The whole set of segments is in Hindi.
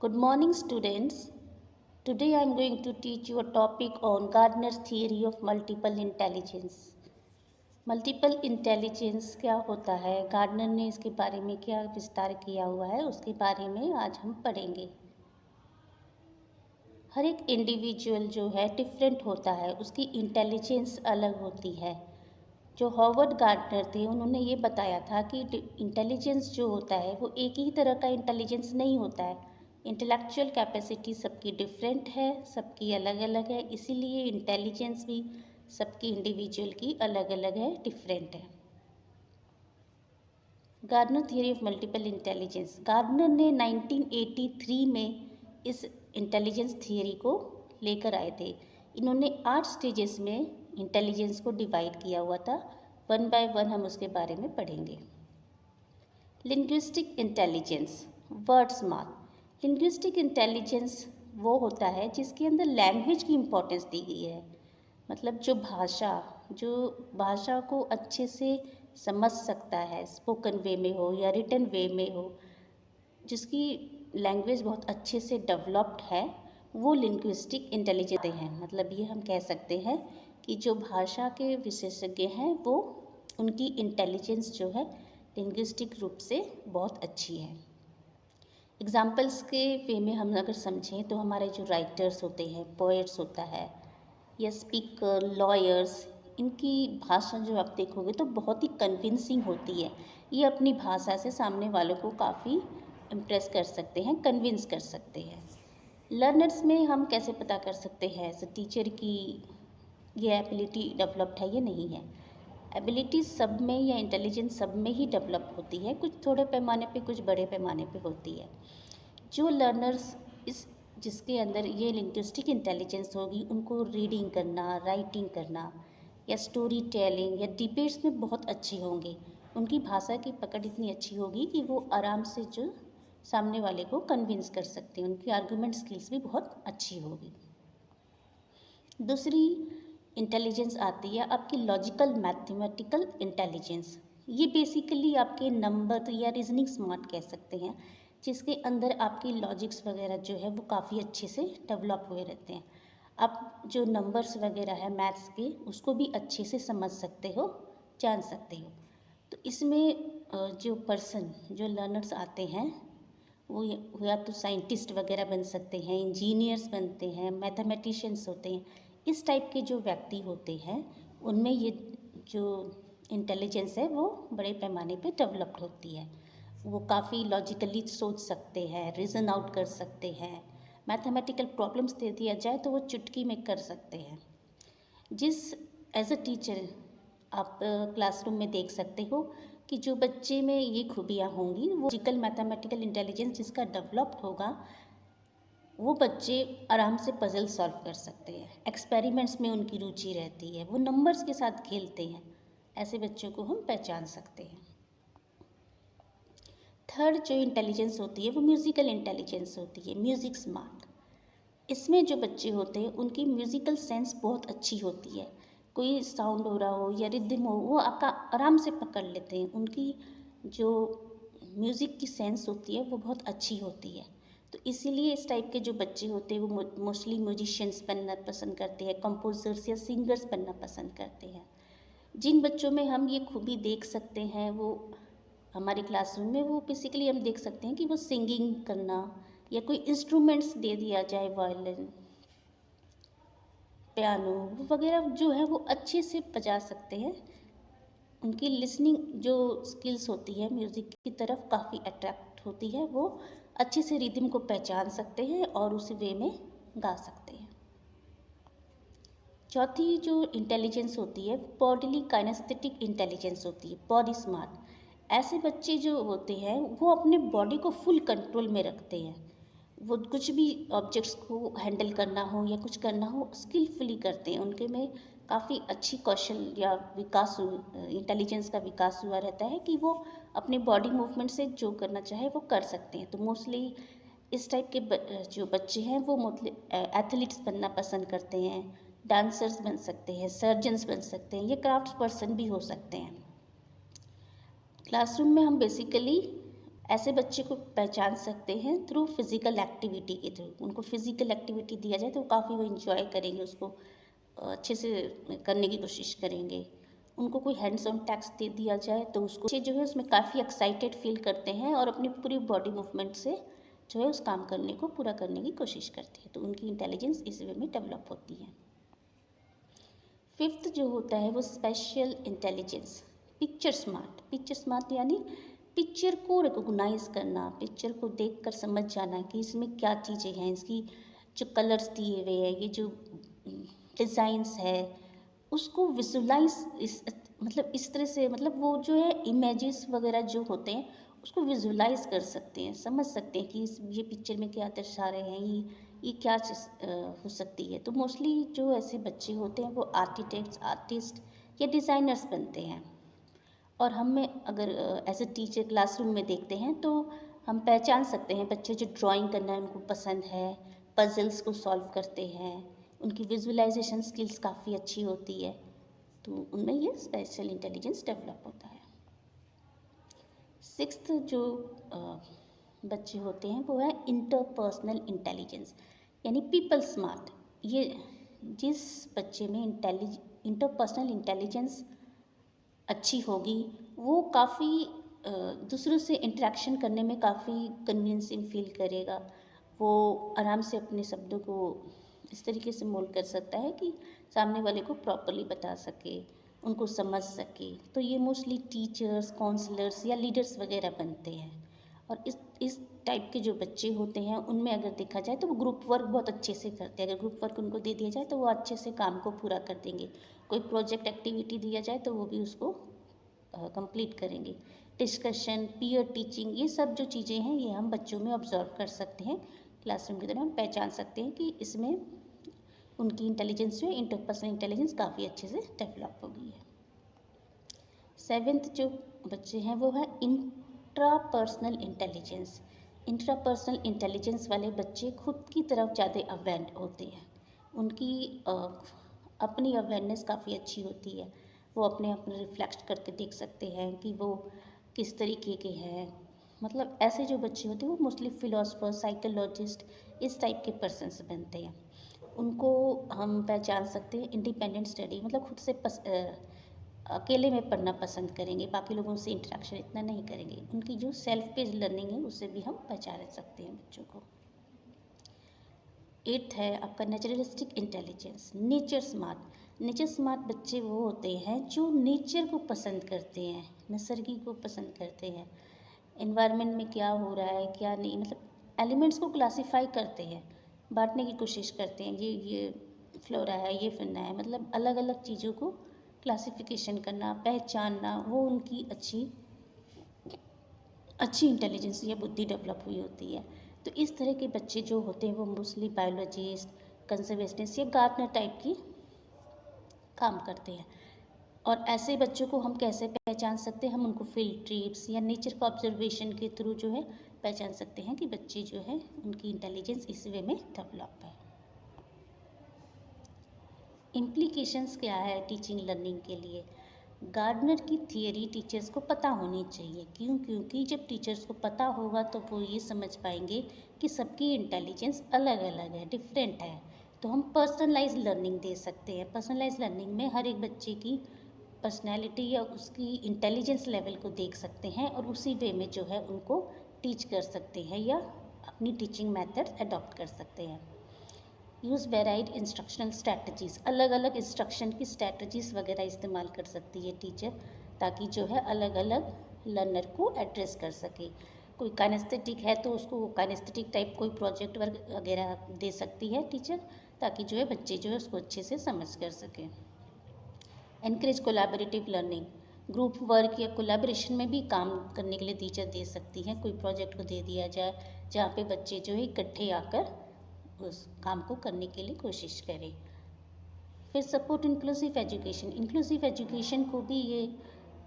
Good morning, students. Today I am going to teach you a topic on Gardner's theory of multiple intelligence. Multiple intelligence क्या होता है, गार्डनर ने इसके बारे में क्या विस्तार किया हुआ है, उसके बारे में आज हम पढ़ेंगे। हर एक इंडिविजुअल जो है डिफरेंट होता है, उसकी इंटेलिजेंस अलग होती है। जो हॉवर्ड गार्डनर थे उन्होंने ये बताया था कि इंटेलिजेंस जो होता है वो एक ही तरह का इंटेलिजेंस नहीं होता है। इंटेलेक्चुअल कैपेसिटी सबकी डिफरेंट है, सबकी अलग अलग है, इसीलिए इंटेलिजेंस भी सबकी इंडिविजुअल की अलग अलग है, डिफरेंट है। Gardner theory of multiple intelligence, Gardner ने 1983 में इस इंटेलिजेंस थियरी को लेकर आए थे। इन्होंने 8 स्टेजेस में इंटेलिजेंस को डिवाइड किया हुआ था। वन बाय वन हम उसके बारे में पढ़ेंगे। Linguistic intelligence, word smart. Linguistic intelligence वो होता है जिसके अंदर लैंग्वेज की इम्पोर्टेंस दी गई है, मतलब जो भाषा को अच्छे से समझ सकता है, स्पोकन वे में हो या रिटन वे में हो, जिसकी लैंग्वेज बहुत अच्छे से डेवलप्ड है, वो लिंग्विस्टिक इंटेलिजेंस हैं। मतलब ये हम कह सकते हैं कि जो भाषा के विशेषज्ञ हैं वो उनकी इंटेलिजेंस जो है लिंग्विस्टिक रूप से बहुत अच्छी है। एग्जाम्पल्स के वे में हम अगर समझें तो हमारे जो राइटर्स होते हैं, पोएट्स होता है या स्पीकर, लॉयर्स, इनकी भाषा जो आप देखोगे तो बहुत ही कन्विंसिंग होती है। ये अपनी भाषा से सामने वालों को काफ़ी इम्प्रेस कर सकते हैं, कन्विंस कर सकते हैं। लर्नर्स में हम कैसे पता कर सकते हैं एज टीचर की ये एबिलिटी डेवलप्ड है या नहीं है। एबिलिटी सब में या इंटेलिजेंस सब में ही डेवलप होती है, कुछ थोड़े पैमाने पे, कुछ बड़े पैमाने पे होती है। जो लर्नर्स जिसके अंदर ये लिंग्विस्टिक इंटेलिजेंस होगी, उनको रीडिंग करना, राइटिंग करना या स्टोरी टेलिंग या डिबेट्स में बहुत अच्छे होंगे। उनकी भाषा की पकड़ इतनी अच्छी होगी कि वो आराम से जो सामने वाले को कन्विंस कर सकते हैं, उनकी आर्गूमेंट स्किल्स भी बहुत अच्छी होगी। दूसरी इंटेलिजेंस आती है आपकी लॉजिकल मैथमेटिकल इंटेलिजेंस। ये बेसिकली आपके नंबर या रीजनिंग स्मार्ट कह सकते हैं, जिसके अंदर आपकी लॉजिक्स वगैरह जो है वो काफ़ी अच्छे से डेवलप हुए रहते हैं। आप जो नंबर्स वगैरह है मैथ्स के, उसको भी अच्छे से समझ सकते हो, जान सकते हो। तो इसमें जो लर्नर्स आते हैं वो या तो साइंटिस्ट वगैरह बन सकते हैं, इंजीनियर्स बनते हैं, मैथमेटिशियंस होते हैं। इस टाइप के जो व्यक्ति होते हैं उनमें ये जो इंटेलिजेंस है वो बड़े पैमाने पे डेवलप्ड होती है। वो काफ़ी लॉजिकली सोच सकते हैं, रीज़न आउट कर सकते हैं, मैथमेटिकल प्रॉब्लम्स दे दिया जाए तो वो चुटकी में कर सकते हैं। एज अ टीचर आप क्लासरूम में देख सकते हो कि जो बच्चे में ये खूबियाँ होंगी, वो लॉजिकल मैथमेटिकल इंटेलिजेंस जिसका डेवलप्ड होगा, वो बच्चे आराम से पजल सॉल्व कर सकते हैं, एक्सपेरिमेंट्स में उनकी रुचि रहती है, वो नंबर्स के साथ खेलते हैं। ऐसे बच्चों को हम पहचान सकते हैं। थर्ड जो इंटेलिजेंस होती है वो म्यूज़िकल इंटेलिजेंस होती है, म्यूज़िक स्मार्ट। इसमें जो बच्चे होते हैं उनकी म्यूज़िकल सेंस बहुत अच्छी होती है। कोई साउंड हो रहा हो या रिदम हो, वो आपका आराम से पकड़ लेते हैं। उनकी जो म्यूज़िक की सेंस होती है वो बहुत अच्छी होती है। तो इसीलिए इस टाइप के जो बच्चे होते हैं वो मोस्टली म्यूजिशियंस बनना पसंद करते हैं, कंपोजर्स या सिंगर्स बनना पसंद करते हैं। जिन बच्चों में हम ये खूबी देख सकते हैं वो हमारे क्लासरूम में, वो बेसिकली हम देख सकते हैं कि वो सिंगिंग करना या कोई इंस्ट्रूमेंट्स दे दिया जाए, वायलिन, पियानो वगैरह जो है वो अच्छे से बजा सकते हैं। उनकी लिसनिंग जो स्किल्स होती है म्यूज़िक की तरफ काफ़ी अट्रैक्ट होती है, वो अच्छे से रिदम को पहचान सकते हैं और उस वे में गा सकते हैं। चौथी जो इंटेलिजेंस होती है बॉडीली काइनेस्थेटिक इंटेलिजेंस होती है, बॉडी स्मार्ट। ऐसे बच्चे जो होते हैं वो अपने बॉडी को फुल कंट्रोल में रखते हैं। वो कुछ भी ऑब्जेक्ट्स को हैंडल करना हो या कुछ करना हो स्किलफुली करते हैं। उनके में काफ़ी अच्छी कौशल या इंटेलिजेंस का विकास हुआ रहता है कि वो अपने बॉडी मूवमेंट से जो करना चाहे वो कर सकते हैं। तो मोस्टली इस टाइप के जो बच्चे हैं वो मोस्टली एथलीट्स बनना पसंद करते हैं, डांसर्स बन सकते हैं, सर्जन्स बन सकते हैं, ये क्राफ्ट पर्सन भी हो सकते हैं। क्लासरूम में हम बेसिकली ऐसे बच्चे को पहचान सकते हैं थ्रू फिज़िकल एक्टिविटी के थ्रू। उनको फिज़िकल एक्टिविटी दिया जाए तो काफ़ी वो इंजॉय करेंगे, उसको अच्छे से करने की कोशिश करेंगे। उनको कोई हैंड्स ऑन टैक्स दे दिया जाए तो उसको बच्चे जो है उसमें काफ़ी एक्साइटेड फील करते हैं और अपनी पूरी बॉडी मूवमेंट से जो है उस काम करने को पूरा करने की कोशिश करते हैं, तो उनकी इंटेलिजेंस इस वे में डेवलप होती है। फिफ्थ जो होता है वो स्पेशल इंटेलिजेंस, पिक्चर स्मार्ट यानी पिक्चर को रिकॉग्नाइज करना, पिक्चर को देखकर समझ जाना कि इसमें क्या चीज़ें हैं, इसकी जो कलर्स दिए हुए हैं, ये जो डिज़ाइंस है, उसको विजुलाइज इस तरह से, मतलब वो जो है इमेजेस वगैरह जो होते हैं उसको विजुलाइज कर सकते हैं, समझ सकते हैं कि ये पिक्चर में क्या दर्शा रहे हैं, ये क्या चीज़ हो सकती है। तो मोस्टली जो ऐसे बच्चे होते हैं वो आर्टिस्ट या डिज़ाइनर्स बनते हैं। और हमें अगर एज ए टीचर क्लासरूम में देखते हैं तो हम पहचान सकते हैं बच्चे जो ड्राइंग करना उनको पसंद है, पजल्स को सॉल्व करते हैं, उनकी विजुअलाइजेशन स्किल्स काफ़ी अच्छी होती है, तो उनमें ये स्पेशल इंटेलिजेंस डेवलप होता है। सिक्स्थ जो बच्चे होते हैं वो है इंटरपर्सनल इंटेलिजेंस यानी पीपल स्मार्ट। ये जिस बच्चे में इंटरपर्सनल इंटेलिजेंस अच्छी होगी वो काफ़ी दूसरों से इंटरेक्शन करने में काफ़ी कन्विंसिंग फील करेगा। वो आराम से अपने शब्दों को इस तरीके से मोल्ड कर सकता है कि सामने वाले को प्रॉपरली बता सके, उनको समझ सके। तो ये मोस्टली टीचर्स, काउंसलर्स या लीडर्स वगैरह बनते हैं। और इस टाइप के जो बच्चे होते हैं उनमें अगर देखा जाए तो वो ग्रुप वर्क बहुत अच्छे से करते हैं। अगर ग्रुप वर्क उनको दे दिया जाए तो वो अच्छे से काम को पूरा कर देंगे। कोई प्रोजेक्ट एक्टिविटी दिया जाए तो वो भी उसको कंप्लीट करेंगे। डिस्कशन, पीयर टीचिंग, ये सब जो चीज़ें हैं ये हम बच्चों में ऑब्जर्व कर सकते हैं। क्लासरूम के दौरान हम पहचान सकते हैं कि इसमें उनकी इंटेलिजेंस जो है, इंटरपर्सनल इंटेलिजेंस काफ़ी अच्छे से डेवलप हो गई है। सेवेंथ जो बच्चे हैं वो है इंट्रापर्सनल इंटेलिजेंस। इंट्रापर्सनल इंटेलिजेंस वाले बच्चे खुद की तरफ ज़्यादा अवेयर होते हैं। उनकी अपनी अवेयरनेस काफ़ी अच्छी होती है। वो अपने आप में रिफ्लेक्ट करके देख सकते हैं कि वो किस तरीके के हैं। मतलब ऐसे जो बच्चे होते हैं वो मोस्टली फिलोसफर, साइकोलॉजिस्ट, इस टाइप के पर्सन्स बनते हैं। उनको हम पहचान सकते हैं इंडिपेंडेंट स्टडी, मतलब खुद से अकेले में पढ़ना पसंद करेंगे, बाकी लोगों से इंटरेक्शन इतना नहीं करेंगे। उनकी जो सेल्फ पेज लर्निंग है उससे भी हम पहचान सकते हैं बच्चों को। एट्थ है आपका naturalistic intelligence, nature smart. Nature smart बच्चे वो होते हैं जो नेचर को पसंद करते हैं, नर्सरी को पसंद करते हैं, एनवायरनमेंट में क्या हो रहा है क्या नहीं, मतलब एलिमेंट्स को क्लासीफाई करते हैं, बांटने की कोशिश करते हैं, ये फ्लोरा है, ये फन्ना है, मतलब अलग अलग चीज़ों को क्लासिफिकेशन करना, पहचानना, वो उनकी अच्छी इंटेलिजेंस या बुद्धि डेवलप हुई होती है। तो इस तरह के बच्चे जो होते हैं वो मोस्टली बायोलॉजिस्ट, कंजर्वेशनिस्ट या गार्डनर टाइप की काम करते हैं। और ऐसे बच्चों को हम कैसे पहचान सकते हैं? हम उनको फील्ड ट्रिप्स या नेचर का ऑब्जर्वेशन के थ्रू जो है पहचान सकते हैं कि बच्चे जो है उनकी इंटेलिजेंस इस वे में डेवलप है। इम्प्लीकेशंस क्या है टीचिंग लर्निंग के लिए? गार्डनर की थियरी टीचर्स को पता होनी चाहिए। क्योंकि जब टीचर्स को पता होगा तो वो ये समझ पाएंगे कि सबकी इंटेलिजेंस अलग अलग है, डिफरेंट है। तो हम पर्सनलाइज लर्निंग दे सकते हैं। पर्सनलाइज लर्निंग में हर एक बच्चे की पर्सनैलिटी या उसकी इंटेलिजेंस लेवल को देख सकते हैं और उसी वे में जो है उनको टीच कर सकते हैं या अपनी टीचिंग मेथड अडॉप्ट कर सकते हैं। यूज़ वेराइड इंस्ट्रक्शनल स्ट्रैटेजीज़, अलग अलग इंस्ट्रक्शन की स्ट्रैटेजीज़ वगैरह इस्तेमाल कर सकती है टीचर, ताकि जो है अलग अलग लर्नर को एड्रेस कर सके। कोई काइनेस्थेटिक है तो उसको काइनेस्थेटिक टाइप कोई प्रोजेक्ट वर्क वगैरह दे सकती है टीचर, ताकि जो है बच्चे जो है उसको अच्छे से समझ कर सकें। Encourage collaborative learning, group work या कोलैबोरेशन में भी काम करने के लिए टीचर दे सकती हैं। कोई प्रोजेक्ट को दे दिया जाए जहाँ पे बच्चे जो है इकट्ठे आकर उस काम को करने के लिए कोशिश करें। फिर support inclusive education. Inclusive education को भी ये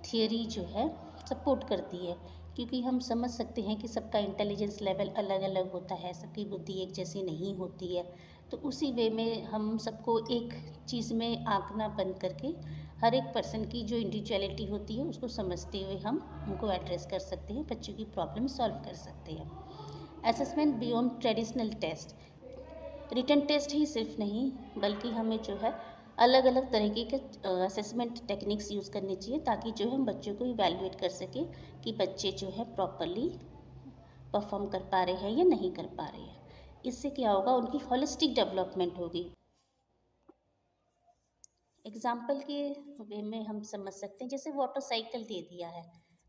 थियरी जो है सपोर्ट करती है, क्योंकि हम समझ सकते हैं कि सबका इंटेलिजेंस लेवल अलग अलग होता है, सबकी बुद्धि एक जैसी नहीं होती है। तो उसी वे में हम सबको एक चीज़ में आंकना बंद करके हर एक पर्सन की जो इंडिविजुअलिटी होती है उसको समझते हुए हम उनको एड्रेस कर सकते हैं, बच्चों की प्रॉब्लम सॉल्व कर सकते हैं। Assessment beyond traditional test, written test ही सिर्फ नहीं बल्कि हमें जो है अलग अलग तरीके के असेसमेंट टेक्निक्स यूज़ करनी चाहिए, ताकि जो है हम बच्चों को इवैल्यूएट कर सकें कि बच्चे जो है प्रॉपरली परफॉर्म कर पा रहे हैं या नहीं कर पा रहे हैं। इससे क्या होगा, उनकी होलिस्टिक डेवलपमेंट होगी। एग्जाम्पल के वे में हम समझ सकते हैं, जैसे वाटर साइकिल दे दिया है,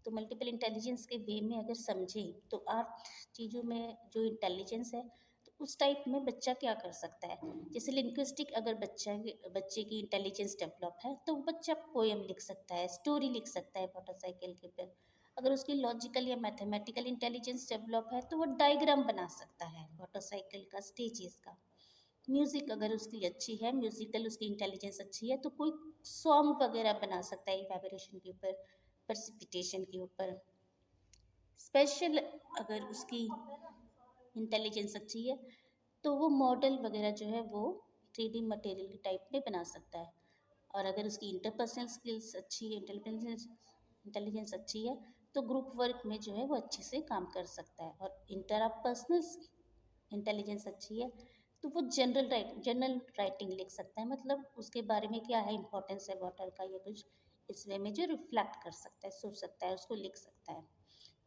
तो मल्टीपल इंटेलिजेंस के वे में अगर समझें तो 8 चीज़ों में जो इंटेलिजेंस है, तो उस टाइप में बच्चा क्या कर सकता है। जैसे लिंग्विस्टिक अगर बच्चे की इंटेलिजेंस डेवलप है तो बच्चा पोएम लिख सकता है, स्टोरी लिख सकता है वाटर साइकिल के ऊपर। अगर उसकी लॉजिकल या मैथमेटिकल इंटेलिजेंस डेवलप है तो वो डायग्राम बना सकता है वाटर साइकिल का, स्टेजेस का। म्यूज़िक अगर उसकी अच्छी है, म्यूज़िकल उसकी इंटेलिजेंस अच्छी है, तो कोई सॉन्ग वगैरह बना सकता है इवेपोरेशन के ऊपर, प्रेसिपिटेशन के ऊपर। स्पेशल अगर उसकी इंटेलिजेंस अच्छी है तो वो मॉडल वगैरह जो है वो 3D मटेरियल के टाइप में बना सकता है। और अगर उसकी इंटरपर्सनल स्किल्स अच्छी है, इंटेलिजेंस अच्छी है, तो ग्रुप वर्क में जो है वो अच्छे से काम कर सकता है। और इंटरपर्सनल इंटेलिजेंस अच्छी है तो वो जनरल राइटिंग लिख सकता है, मतलब उसके बारे में क्या है, इंपॉर्टेंस है वाटर का या कुछ इस वे में जो रिफ्लेक्ट कर सकता है, सोच सकता है, उसको लिख सकता है।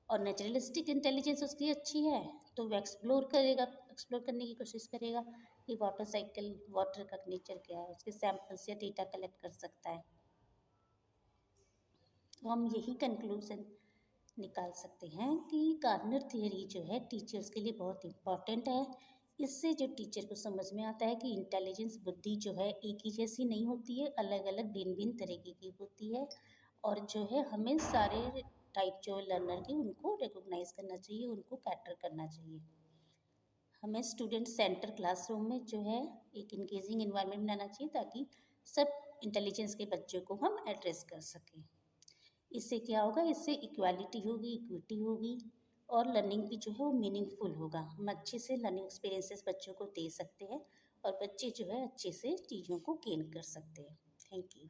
और नेचुरलिस्टिक इंटेलिजेंस उसकी अच्छी है तो वो एक्सप्लोर करने की कोशिश करेगा कि वाटर साइकिल, वाटर का नेचर क्या है, उसके सैंपल्स या डेटा कलेक्ट कर सकता है। तो हम यही कंक्लूजन निकाल सकते हैं कि गार्डनर थियरी जो है टीचर्स के लिए बहुत इम्पॉर्टेंट है। इससे जो टीचर को समझ में आता है कि इंटेलिजेंस, बुद्धि जो है एक ही जैसी नहीं होती है, अलग अलग भिन्न भिन्न तरीके की होती है। और जो है हमें सारे टाइप जो लर्नर के उनको रिकॉग्नाइज करना चाहिए, उनको कैटर करना चाहिए। हमें स्टूडेंट सेंटर क्लासरूम में जो है एक इंगेजिंग इन्वायरमेंट बनाना चाहिए, ताकि सब इंटेलिजेंस के बच्चों को हम एड्रेस कर सकें। इससे क्या होगा, इससे इक्वालिटी होगी, इक्विटी होगी, और लर्निंग भी जो है वो मीनिंगफुल होगा। हम अच्छे से लर्निंग एक्सपीरियंसेस बच्चों को दे सकते हैं और बच्चे जो है अच्छे से चीज़ों को गेन कर सकते हैं। Thank you.